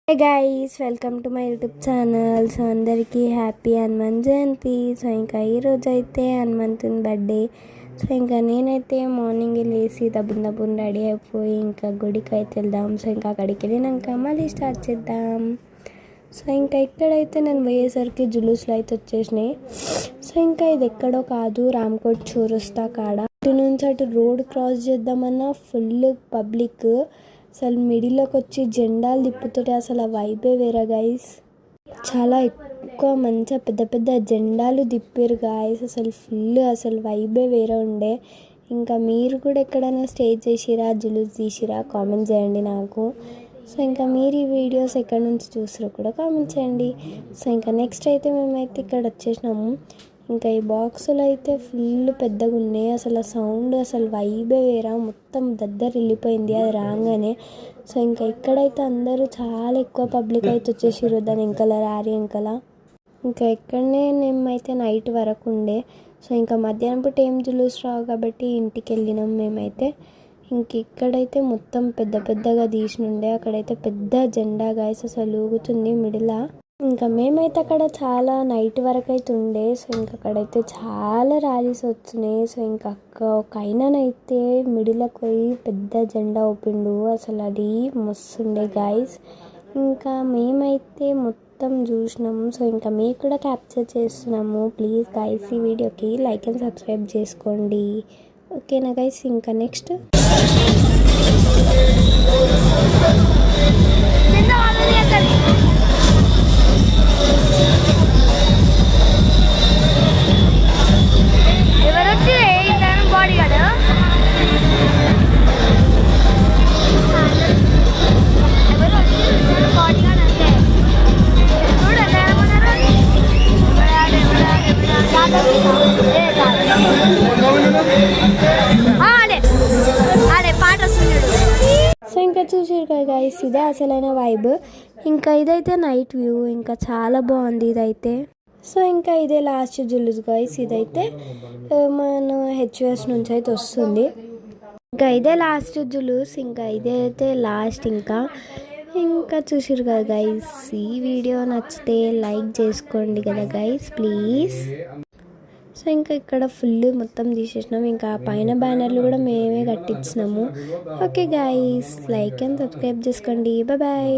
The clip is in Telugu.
Hey guys, welcome to my YouTube channel. So అందరికీ హ్యాపీ హనుమాన్ జయంతి. సో ఇంకా ఈరోజు అయితే హనుమంతుని బర్త్డే. సో ఇంకా నేనైతే మార్నింగ్ లేచి దబ్బున రెడీ అయిపోయి ఇంకా గుడికి అయితే వెళ్దాం. సో ఇంకా అక్కడికి వెళ్ళినాక మళ్ళీ స్టార్ట్ చేద్దాం. సో ఇంకా ఇక్కడైతే నేను పోయేసరికి జులూస్లో అయితే వచ్చేసినాయి. సో ఇంకా ఇది ఎక్కడో కాదు, రామ్కోట్ చౌరస్తా కాడ. ఇటు నుంచి అటు రోడ్ క్రాస్ చేద్దామన్నా ఫుల్ పబ్లిక్. అసలు మిడిల్లోకి వచ్చి జెండాలు తిప్పుతుంటే అసలు ఆ వైబే వేరే గైస్. చాలా ఎక్కువ మంచిగా పెద్ద పెద్ద జెండాలు తిప్పారు గాయస్. అసలు వైబే వేరే ఉండే. ఇంకా మీరు కూడా ఎక్కడైనా స్టే చేసిరా, జులూస్ తీసిరా, కామెంట్ చేయండి నాకు. సో ఇంకా మీరు ఈ వీడియోస్ ఎక్కడి నుంచి చూసారో కూడా కామెంట్ చేయండి. సో ఇంకా నెక్స్ట్ అయితే మేమైతే ఇక్కడ వచ్చేసినాము. ఇంకా ఈ బాక్సులు అయితే ఫుల్ పెద్దగా ఉన్నాయి. అసలు సౌండ్ వైబే వేరా, మొత్తం దగ్గర వెళ్ళిపోయింది అది రాగానే. సో ఇంకా ఇక్కడైతే అందరూ చాలా ఎక్కువ పబ్లిక్ అయితే వచ్చేసారు దాని ర్యారీ వెనకాల. ఇంకా ఇక్కడనే మేమైతే నైట్ వరకు ఉండే. సో ఇంకా మధ్యాహ్నం పూట ఏం జులూస్ రావు కాబట్టి ఇంటికి వెళ్ళినాం మేమైతే. ఇంక ఇక్కడైతే మొత్తం పెద్దగా తీసినుండే. అక్కడైతే పెద్ద జెండా గాయస్ అసలు ఊగుతుంది మిడిలా. ఇంకా మేమైతే అక్కడ చాలా నైట్ వరకు అయితే ఉండే. సో ఇంకా అక్కడైతే చాలా ర్యాలీస్ వచ్చినాయి. సో ఇంకా ఒక అయిననైతే మిడిల్కి పోయి పెద్ద జెండా ఊపిండు. అసలు అది మస్తు ఉండే గాయస్. ఇంకా మేమైతే మొత్తం చూసినాము. సో ఇంకా మీకు కూడా క్యాప్చర్ చేస్తున్నాము. ప్లీజ్ గైస్ ఈ వీడియోకి లైక్ అండ్ సబ్స్క్రైబ్ చేసుకోండి. ఓకేనా గైస్. ఇంకా నెక్స్ట్ సో ఇంకా చూసారు కదా గైస్, ఇదే అసలైన వైబ్. ఇంకా ఇదైతే నైట్ వ్యూ, ఇంకా చాలా బాగుంది ఇదైతే. సో ఇంకా ఇదే లాస్ట్ జులూస్ గైస్. ఇదైతే మన హెచ్ఎస్ నుంచి అయితే వస్తుంది. ఇంకా ఇదే లాస్ట్ జులూస్. ఇంకా ఇదే అయితే లాస్ట్. ఇంకా చూసారు కదా గైస్, ఈ వీడియో నచ్చితే లైక్ చేసుకోండి కదా గైస్ ప్లీజ్. సో ఇంకా ఇక్కడ ఫుల్ మొత్తం తీసేసినాం. ఇంకా పైన బ్యానర్లు కూడా మేమే కట్టించినాము. Okay guys, like and subscribe చేసుకోండి. బాయ్.